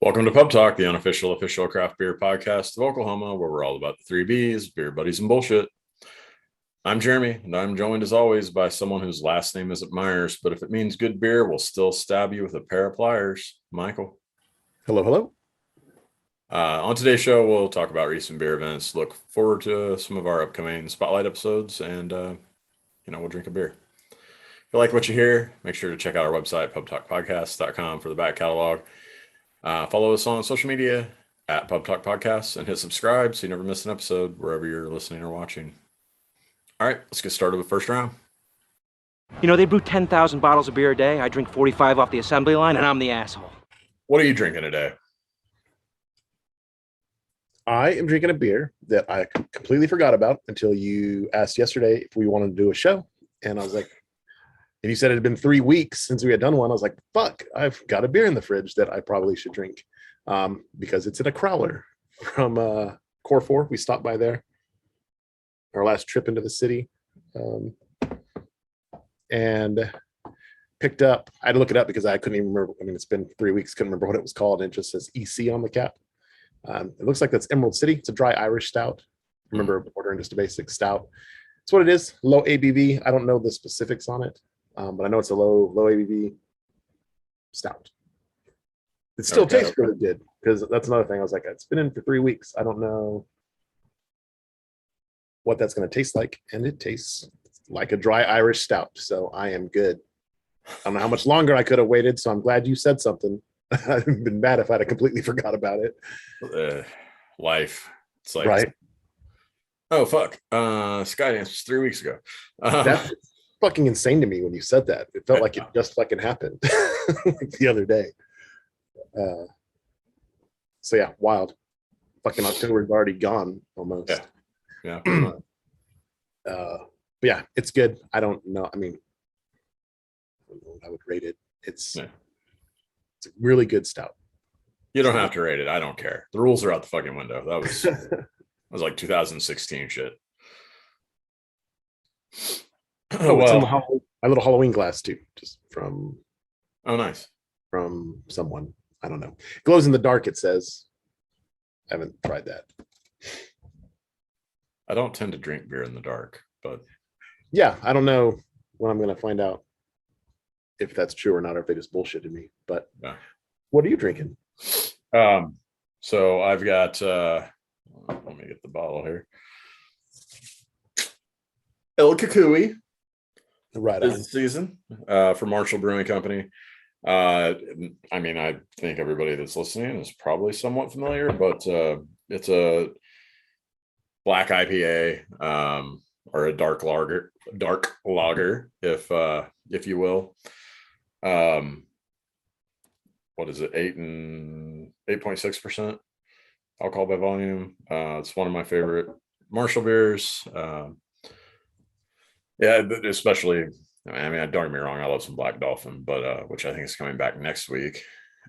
Welcome to Pub Talk, the unofficial official craft beer podcast of Oklahoma, where we're all about the three B's, beer buddies and bullshit. I'm Jeremy, and I'm joined as always by someone whose last name isn't Myers, but if it means good beer, we'll still stab you with a pair of pliers. Michael. Hello, hello. On today's show, we'll talk about recent beer events, look forward to some of our upcoming spotlight episodes, and we'll drink a beer. If you like what you hear, make sure to check out our website, pubtalkpodcast.com, for the back catalog. Follow us on social media at Pub Talk Podcasts and hit subscribe so you never miss an episode wherever you're listening or watching. All right, let's get started with first round. You know, they brew 10,000 bottles of beer a day. I drink 45 off the assembly line, and I'm the asshole. What are you drinking today? I am drinking a beer that I completely forgot about until you asked yesterday if we wanted to do a show. And I was like, and you said it had been 3 weeks since we had done one. I was like, fuck, I've got a beer in the fridge that I probably should drink because it's in a crowler from Core 4. We stopped by there our last trip into the city and picked up. I had to look it up because I couldn't even remember. I mean, it's been 3 weeks. Couldn't remember what it was called. And it just says EC on the cap. It looks like that's Emerald City. It's a dry Irish stout. I remember ordering just a basic stout. It's what it is. Low ABV. I don't know the specifics on it. But I know it's a low ABV stout. It still tastes really good, because that's another thing. I was like, it's been in for 3 weeks. I don't know what that's going to taste like, and it tastes like a dry Irish stout. So I am good. I don't know how much longer I could have waited. So I'm glad you said something. I've been mad if I'd have completely forgot about it. Life. It's like, right. Oh fuck. Skydance was 3 weeks ago. That's fucking insane to me when you said that. It felt like it just fucking happened like the other day. So yeah, wild. Fucking October is already gone almost. Yeah. But yeah, it's good. I don't know. I mean, I would rate it. It's a really good stout. You don't have to rate it. I don't care. The rules are out the fucking window. That was like 2016 shit. Oh, well, it's in my little Halloween glass too, just from. Oh, nice. From someone. I don't know. Glows in the dark, it says. I haven't tried that. I don't tend to drink beer in the dark, but. Yeah, I don't know when I'm going to find out if that's true or not, or if they just bullshitted me. But What are you drinking? So I've got, let me get the bottle here. El Kukui. Right this season for Marshall Brewing Company. I mean, I think everybody that's listening is probably somewhat familiar, but it's a black IPA or a dark lager, if you will. What is it? 8.6% alcohol by volume. It's one of my favorite Marshall beers. Yeah, especially, I mean, don't get me wrong, I love some Black Dolphin, but which I think is coming back next week.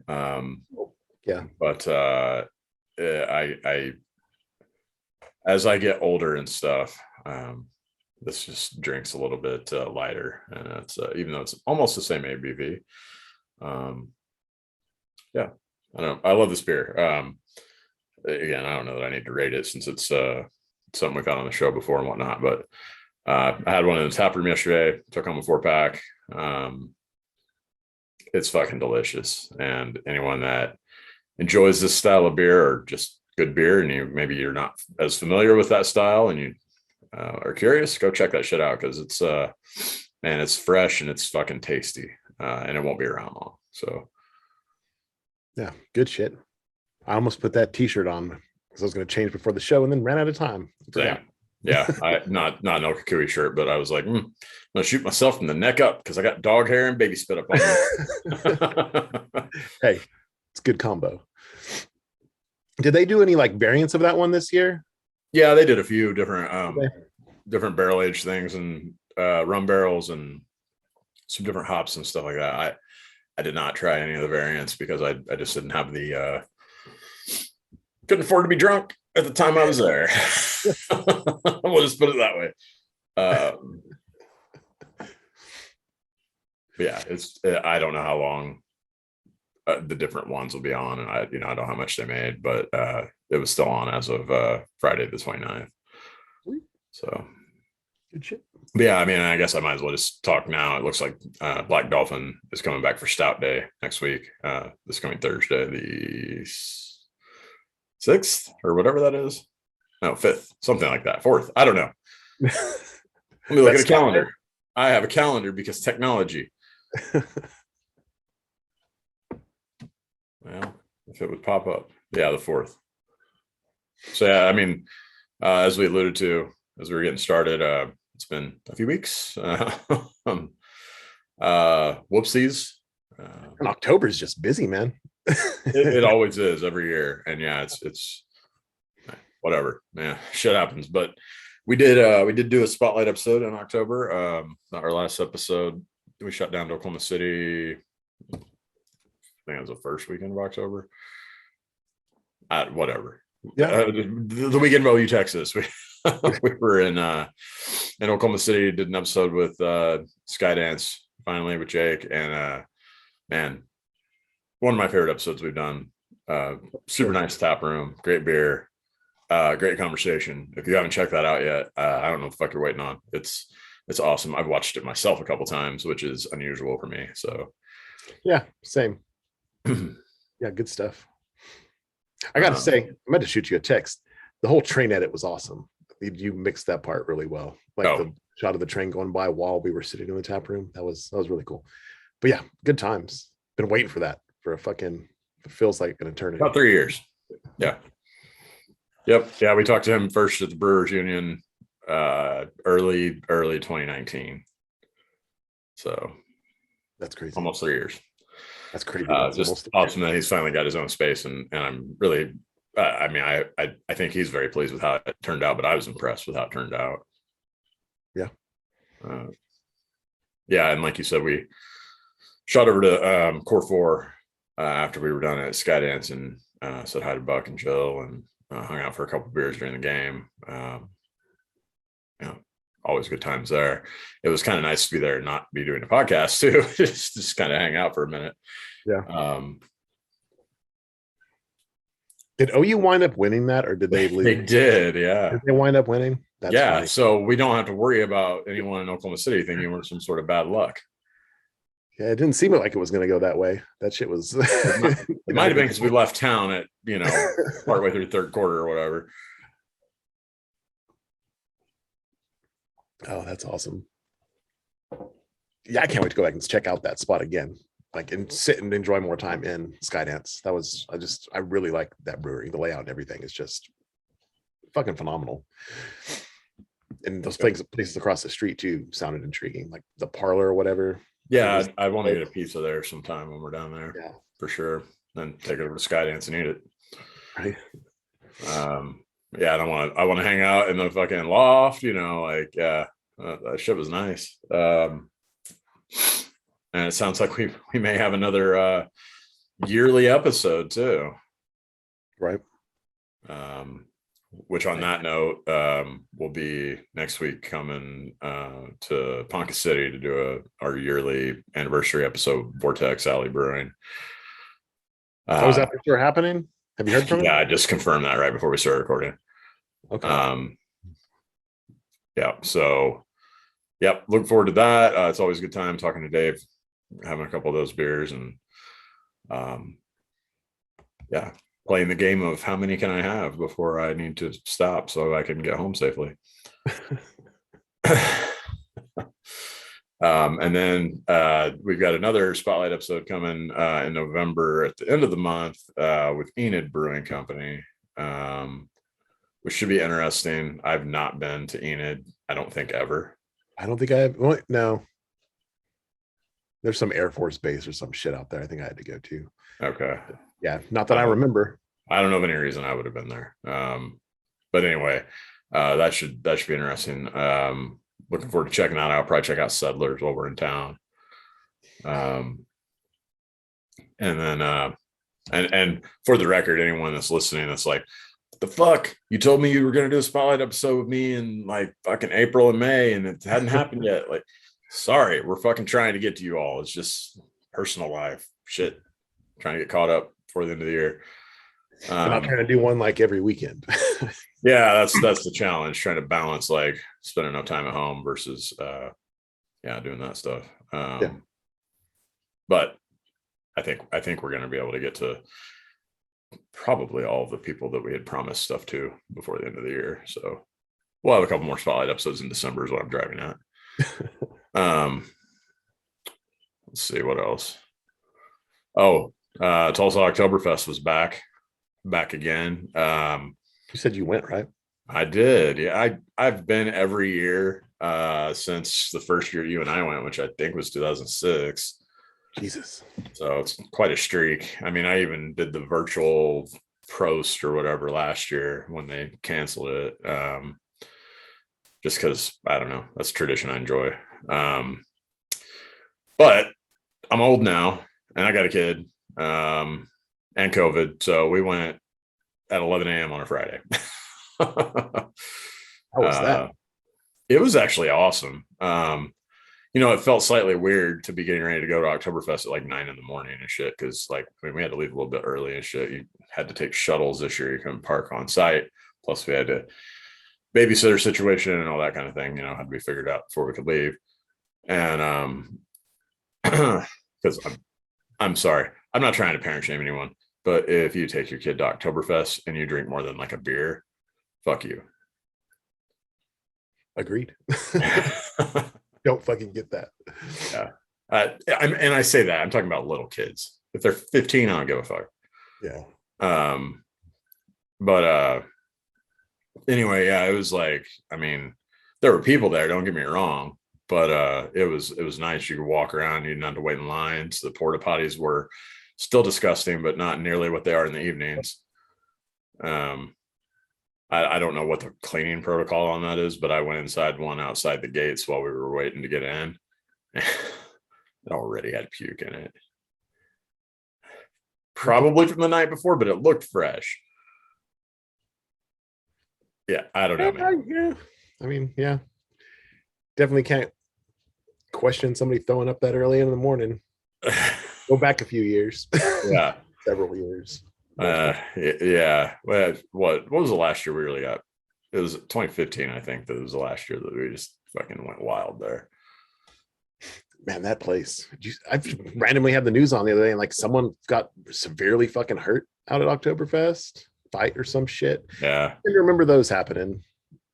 But I as I get older and stuff, this just drinks a little bit lighter, and it's even though it's almost the same ABV. Yeah, I don't know. I love this beer. Again, I don't know that I need to rate it since it's something we've had on the show before and whatnot, but I had one in the tap room yesterday, took home a 4-pack. It's fucking delicious. And anyone that enjoys this style of beer or just good beer, and maybe you're not as familiar with that style and you are curious, go check that shit out, because it's man, it's fresh and it's fucking tasty, and it won't be around long. So yeah, good shit. I almost put that t-shirt on because I was going to change before the show and then ran out of time. Yeah, I not an El Kukui shirt, but I was like, I'm gonna shoot myself from the neck up because I got dog hair and baby spit up on me. Hey, it's a good combo. Did they do any like variants of that one this year? Yeah, they did a few different different barrel age things and rum barrels and some different hops and stuff like that. I did not try any of the variants because I just didn't have the couldn't afford to be drunk at the time I was there. We'll just put it that way. Yeah, I don't know how long the different ones will be on, and I don't know how much they made, but it was still on as of Friday the 29th. So Good shit. but yeah, I mean, I guess I might as well just talk now. It looks like Black Dolphin is coming back for Stout Day next week, this coming Thursday, the 6th or whatever that is. No, 5th, something like that. 4th. I don't know. Let me look at a calendar. I have a calendar because technology. Well, if it would pop up. Yeah, the 4th. So yeah, I mean, as we alluded to, as we were getting started, it's been a few weeks. Whoopsies. And October is just busy, man. It always is every year. And yeah, it's whatever, man, shit happens. But we did do a spotlight episode in October. Our last episode, we shut down to Oklahoma City. I think it was the first weekend of October. Whatever. Yeah. The weekend of OU Texas. We were in Oklahoma City, did an episode with Skydance finally with Jake, and man, one of my favorite episodes we've done. Super nice tap room, great beer, great conversation. If you haven't checked that out yet, I don't know what the fuck you're waiting on. It's awesome. I've watched it myself a couple times, which is unusual for me. So yeah, same. Yeah, good stuff. I gotta say, I meant to shoot you a text. The whole train edit was awesome. You mixed that part really well. Like the shot of the train going by while we were sitting in the tap room. That was really cool. But yeah, good times. Been waiting for that for a fucking, it feels like an eternity. About 3 years. Yeah. Yep. Yeah, we talked to him first at the Brewers Union early 2019. So that's crazy. Almost 3 years. That's crazy. Just awesome that he's finally got his own space, and I'm really, I mean, I think he's very pleased with how it turned out, but I was impressed with how it turned out. Yeah. Yeah, and like you said, we shot over to Core 4 after we were done at Skydance, and said hi to Buck and Jill, and hung out for a couple of beers during the game. Always good times there. It was kind of nice to be there and not be doing a podcast too. just kind of hang out for a minute. Yeah. Did OU wind up winning that, or did they lose? They did, yeah. Did they wind up winning? That's funny. So we don't have to worry about anyone in Oklahoma City thinking we're some sort of bad luck. Yeah, it didn't seem like it was going to go that way. That shit was. It might have been because we left town at partway through the third quarter or whatever. Oh, that's awesome. Yeah, I can't wait to go back and check out that spot again. Like, and sit and enjoy more time in Skydance. That was, I really like that brewery. The layout and everything is just fucking phenomenal. And those places across the street too sounded intriguing, like the parlor or whatever. Yeah, I want to get a pizza there sometime when we're down there. Yeah, for sure. Then take it over to Skydance and eat it. Right. Yeah, I want to hang out in the fucking loft, that shit was nice. And it sounds like we may have another yearly episode too. Right. Which on that note, will be next week coming to Ponca City to do our yearly anniversary episode, Vortex Alley Brewing. Is that for sure happening? Have you heard from it? Yeah, I just confirmed that right before we started recording. Okay. Yeah. So, yep. Look forward to that. It's always a good time talking to Dave, having a couple of those beers, and yeah, playing the game of how many can I have before I need to stop so I can get home safely. And then we've got another spotlight episode coming in November at the end of the month with Enid Brewing Company, which should be interesting. I've not been to Enid, I don't think, ever. I don't think I have. Well, no. There's some Air Force base or some shit out there. I think I had to go to. Okay. Yeah, not that I remember. I don't know of any reason I would have been there. But anyway, that should be interesting. Looking forward to checking that out. I'll probably check out Settlers while we're in town. And then and for the record, anyone that's listening that's like, what the fuck? You told me you were gonna do a spotlight episode with me in like fucking April and May, and it hadn't happened yet. Like, sorry, we're fucking trying to get to you all. It's just personal life shit trying to get caught up before the end of the year. I'm not trying to do one like every weekend. Yeah, that's the challenge, trying to balance like spending enough time at home versus doing that stuff. But I think we're going to be able to get to probably all of the people that we had promised stuff to before the end of the year. So we'll have a couple more spotlight episodes in December is what I'm driving at. Let's see what else. Tulsa Oktoberfest was back again. You said you went, right? I did. Yeah, I've been every year since the first year you and I went, which I think was 2006. Jesus. So it's quite a streak. I mean, I even did the virtual Prost or whatever last year when they canceled it. Just because, I don't know, that's a tradition I enjoy. But I'm old now and I got a kid and COVID. So we went at 11 a.m. on a Friday. How was that? It was actually awesome. It felt slightly weird to be getting ready to go to Oktoberfest at like 9 in the morning and shit. Cause like, I mean, we had to leave a little bit early and shit. You had to take shuttles this year. You couldn't park on site. Plus we had to babysitter situation and all that kind of thing, had to be figured out before we could leave. And, cause I'm sorry, I'm not trying to parent shame anyone, but if you take your kid to Oktoberfest and you drink more than like a beer, fuck you. Agreed. Don't fucking get that. Yeah. And I say that I'm talking about little kids. If they're 15, I don't give a fuck. Yeah. But anyway, yeah, it was like, I mean, there were people there, don't get me wrong, but it was nice. You could walk around, you didn't have to wait in lines. The porta potties were still disgusting, but not nearly what they are in the evenings. I don't know what the cleaning protocol on that is, but I went inside one outside the gates while we were waiting to get in. It already had puke in it. Probably from the night before, but it looked fresh. Yeah, I don't know, man. Yeah. I mean, yeah. Definitely can't question somebody throwing up that early in the morning. Go back a few years. Yeah. Several years. Yeah. Well, what was the last year we really got? It was 2015, I think. That was the last year that we just fucking went wild there. Man, that place. I randomly had the news on the other day, and like someone got severely fucking hurt out at Oktoberfest, fight or some shit. Yeah. I remember those happening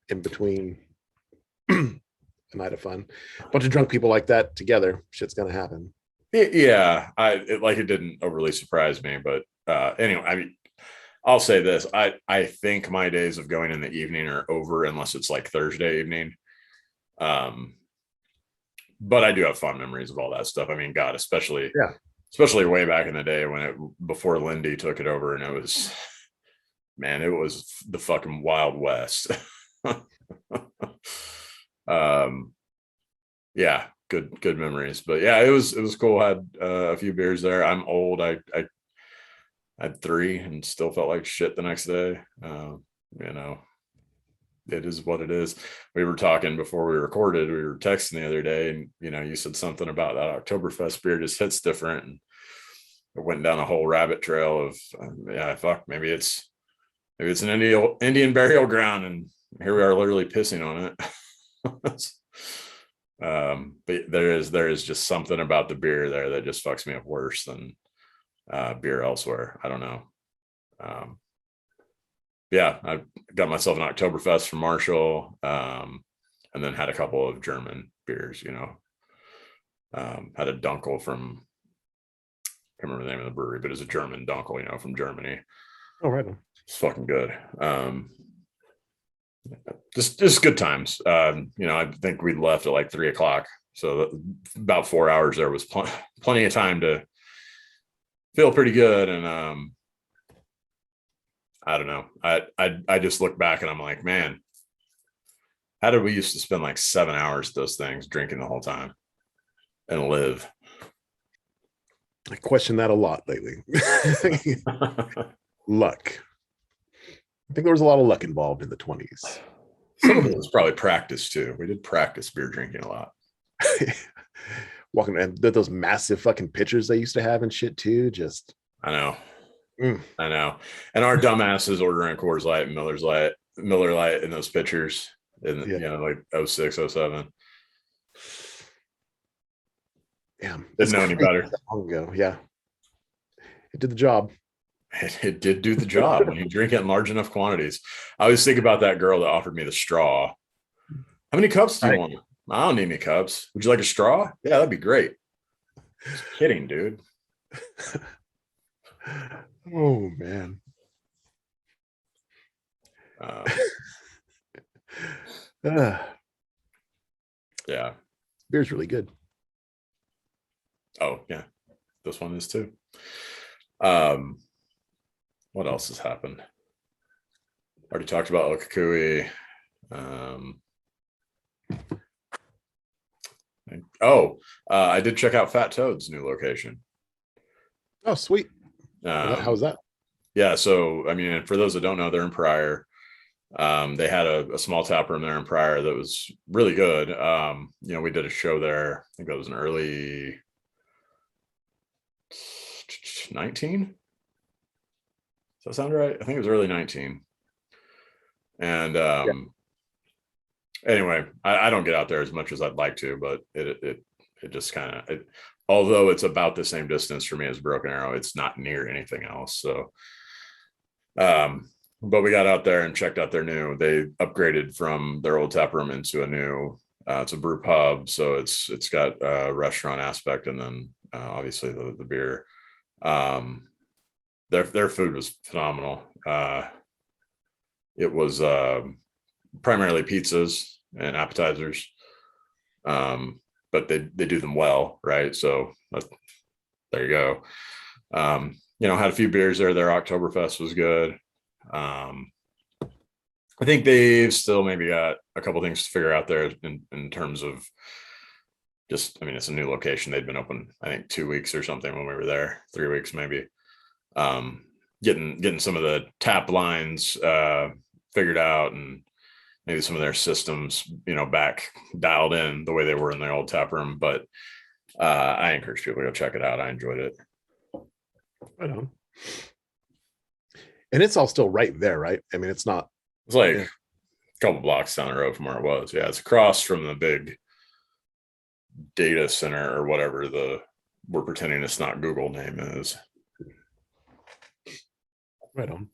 in between a night of fun. A bunch of drunk people like that together, shit's gonna happen. Yeah. It didn't overly surprise me, but anyway, I mean, I'll say this. I think my days of going in the evening are over unless it's like Thursday evening. But I do have fond memories of all that stuff. I mean, God, especially way back in the day before Lindy took it over, and it was the fucking Wild West. Yeah, good memories. But yeah, it was cool. I had a few beers there. I'm old. I had 3 and still felt like shit the next day. It is what it is. We were talking before we recorded, we were texting the other day, and you said something about that Oktoberfest beer just hits different, and it went down a whole rabbit trail of maybe it's an Indian burial ground, and here we are literally pissing on it. But there is just something about the beer there that just fucks me up worse than beer elsewhere. I don't know. I got myself an Oktoberfest from Marshall, and then had a couple of German beers, had a Dunkel from, I can't remember the name of the brewery, but it's a German Dunkel, from Germany. Oh, right. It's fucking good. Just good times. I think we left at like 3:00. So about 4 hours there was plenty of time to feel pretty good. And, I don't know. I just look back and I'm like, man, how did we used to spend like 7 hours at those things drinking the whole time and live? I question that a lot lately. Luck. I think there was a lot of luck involved in the 20s. Some of it was probably practice too. We did practice beer drinking a lot. Walking and those massive fucking pitchers they used to have and shit too. Just I know. Mm. I know. And our dumbasses ordering Coors Light and Miller Light in those pitchers in like 06, 07. Damn, Didn't know any better. That long ago. Yeah, it did the job. It did do the job when you drink it in large enough quantities. I always think about that girl that offered me the straw. How many cups do you want? I don't need any cups. Would you like a straw? Yeah, that'd be great. Just kidding, dude. Oh man. Yeah. Beer's really good. Oh yeah, this one is too. What else has happened? Already talked about Okakui. I did check out Fat Toad's new location. Oh, sweet. How's that? Yeah, so I mean, for those that don't know, they're in Pryor. They had a small tap room there in Pryor that was really good. We did a show there. I think that was in early 19. Does that sound right? I think it was early 19. And anyway, I don't get out there as much as I'd like to, but it just kind of, although it's about the same distance for me as Broken Arrow, it's not near anything else. So, but we got out there and checked out they upgraded from their old tap room into a new, it's a brew pub. So it's got a restaurant aspect and then obviously the beer. Their food was phenomenal. It was primarily pizzas and appetizers, but they do them well, right? So there you go. Had a few beers there. Their Oktoberfest was good. I think they've still maybe got a couple things to figure out there in terms of just, I mean, it's a new location. They'd been open, I think 2 weeks or something when we were there, 3 weeks maybe. Getting some of the tap lines figured out and maybe some of their systems, back dialed in the way they were in the old tap room. But I encourage people to go check it out. I enjoyed it. Right on. And it's all still right there, right? I mean, it's not. It's like a couple blocks down the road from where it was. Yeah, it's across from the big data center or whatever we're pretending it's not Google name is. Right on.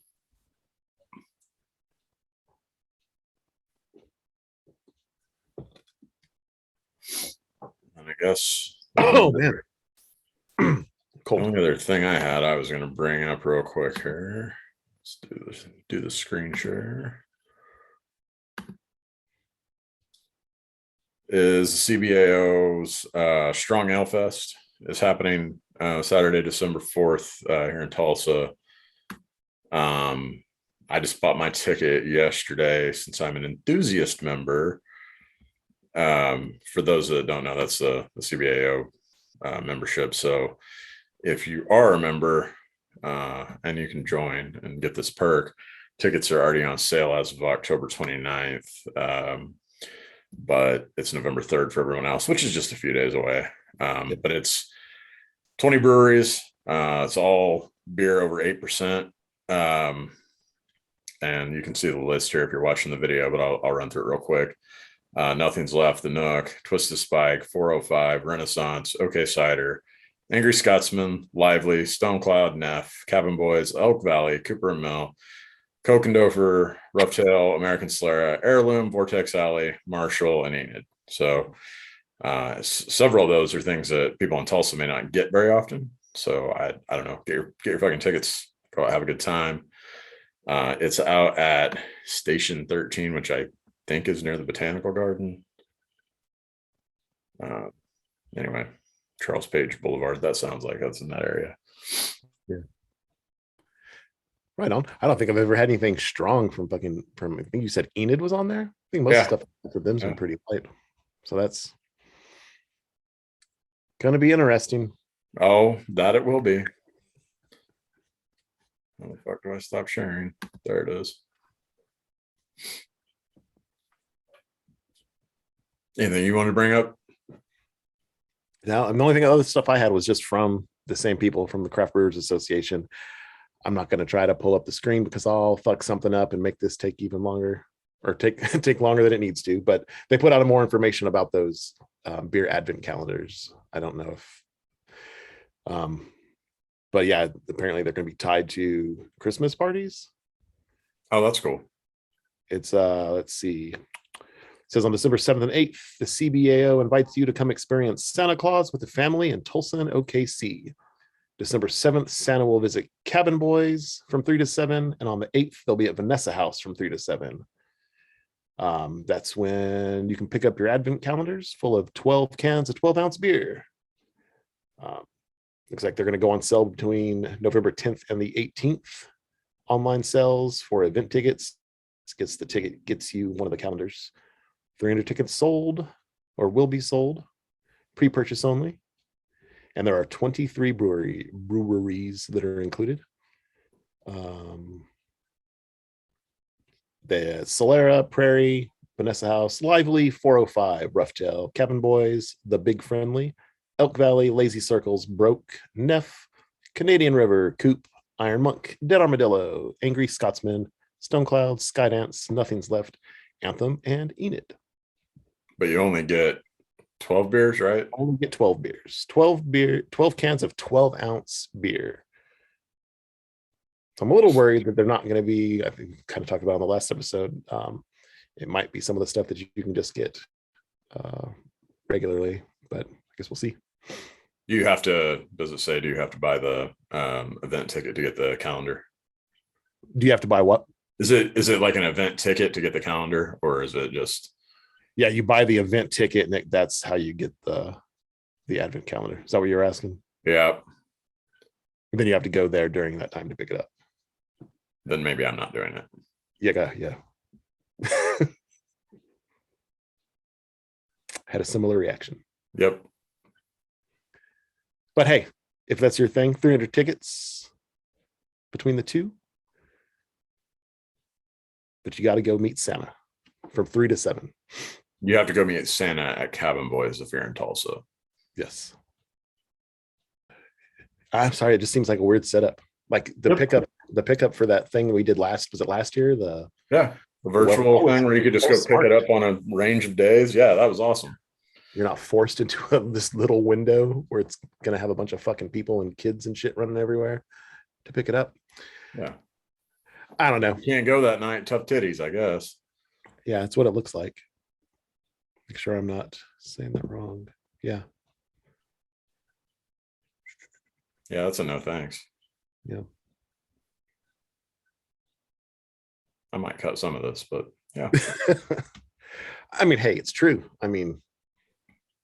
And I guess. Oh man. Cool. The only other thing I had, I was going to bring up real quick here. Let's do the screen share. Is CBAO's Strong Ale Fest is happening Saturday, December 4th here in Tulsa. I just bought my ticket yesterday since I'm an enthusiast member. For those that don't know, that's the CBAO membership. So if you are a member and you can join and get this perk, tickets are already on sale as of October 29th. But it's November 3rd for everyone else, which is just a few days away. But it's 20 breweries. It's all beer over 8%. And you can see the list here if you're watching the video, but I'll run through it real quick. Nothing's Left, The Nook, Twisted Spike, 405, Renaissance, OK Cider, Angry Scotsman, Lively, Stonecloud, Neff, Cabin Boys, Elk Valley, Cooper and Mill, Kokendorfer, Roughtail, American Solera, Heirloom, Vortex Alley, Marshall, and Enid. So several of those are things that people in Tulsa may not get very often. So I don't know, get your fucking tickets, go out, have a good time. It's out at Station 13, which I think is near the Botanical Garden. Anyway, Charles Page Boulevard, that sounds like that's in that area. Yeah. Right on. I don't think I've ever had anything strong from I think you said Enid was on there. I think most of the stuff for them's been pretty light. So that's gonna be interesting. Oh, that it will be. How the fuck do I stop sharing? There it is. Anything you want to bring up? Now, the only thing other stuff I had was just from the same people from the Craft Brewers Association. I'm not going to try to pull up the screen because I'll fuck something up and make this take even longer, or take longer than it needs to. But they put out more information about those beer advent calendars. I don't know if, but yeah, apparently they're going to be tied to Christmas parties. Oh, that's cool. It's let's see. It says on December 7th and 8th, the CBAO invites you to come experience Santa Claus with the family in Tulsa and OKC. December 7th, Santa will visit Cabin Boys from 3 to 7. And on the 8th, they'll be at Vanessa House from 3 to 7. That's when you can pick up your advent calendars full of 12 cans of 12-ounce beer. Looks like they're going to go on sale between November 10th and the 18th. Online sales for event tickets. Gets you one of the calendars. 300 tickets sold or will be sold, pre-purchase only. And there are 23 breweries that are included. The Solera, Prairie, Vanessa House, Lively, 405, Roughtail, Cabin Boys, The Big Friendly, Elk Valley, Lazy Circles, Broke, Neff, Canadian River, Coop, Iron Monk, Dead Armadillo, Angry Scotsman, Stone Cloud, Skydance, Nothing's Left, Anthem, and Enid. But you only get 12 beers, right? Only get 12 beers. 12 cans of 12-ounce beer. So I'm a little worried that they're not going to be, I think we kind of talked about in the last episode. It might be some of the stuff that you can just get regularly, but I guess we'll see. Does it say, do you have to buy the event ticket to get the calendar? Do you have to buy what? Is it like an event ticket to get the calendar, or is it just? Yeah, you buy the event ticket, and that's how you get the advent calendar. Is that what you're asking? Yeah. And then you have to go there during that time to pick it up. Then maybe I'm not doing it. Yeah. Had a similar reaction. Yep. But hey, if that's your thing, 300 tickets between the two. But you got to go meet Santa from 3 to 7. You have to go meet Santa at Cabin Boys if you're in Tulsa. Yes. I'm sorry, it just seems like a weird setup. Like the pickup for that thing we did last year? The virtual thing where you could just go pick it up on a range of days. Yeah, that was awesome. You're not forced into this little window where it's going to have a bunch of fucking people and kids and shit running everywhere to pick it up. Yeah. I don't know. You can't go that night. Tough titties, I guess. Yeah, it's what it looks like. Make sure I'm not saying that wrong. Yeah. Yeah, that's a no thanks. Yeah. I might cut some of this, but yeah. I mean, hey, it's true. I mean,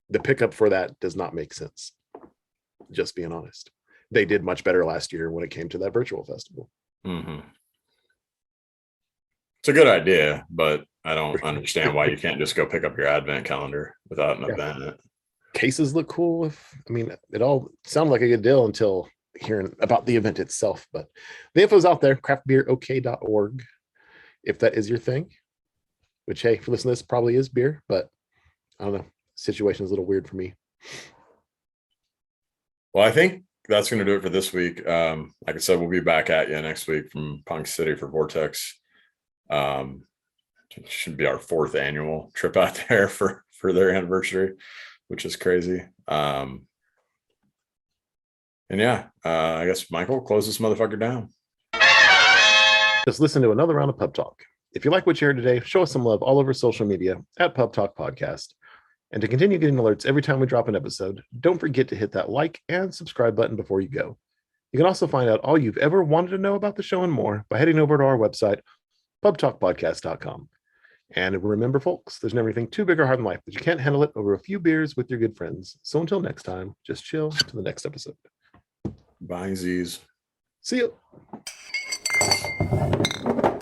the pickup for that does not make sense. Just being honest. They did much better last year when it came to that virtual festival. Mm-hmm. It's a good idea, but I don't understand why you can't just go pick up your advent calendar without an event. Cases look cool. It all sounded like a good deal until hearing about the event itself. But the info's out there, craftbeerok.org, if that is your thing. Which, hey, if you listen to this, probably is beer, but I don't know. Situation is a little weird for me. Well, I think that's going to do it for this week. Like I said, we'll be back at you next week from Punk City for Vortex. It should be our 4th annual trip out there for their anniversary, which is crazy. And yeah, I guess Michael, close this motherfucker down. Just listen to another round of Pub Talk. If you like what you heard today, show us some love all over social media at Pub Talk Podcast. And to continue getting alerts every time we drop an episode, don't forget to hit that like and subscribe button before you go. You can also find out all you've ever wanted to know about the show and more by heading over to our website, pubtalkpodcast.com. And remember, folks, there's never anything too big or hard in life that you can't handle it over a few beers with your good friends. So until next time, just chill to the next episode. Bye, Z's. See you.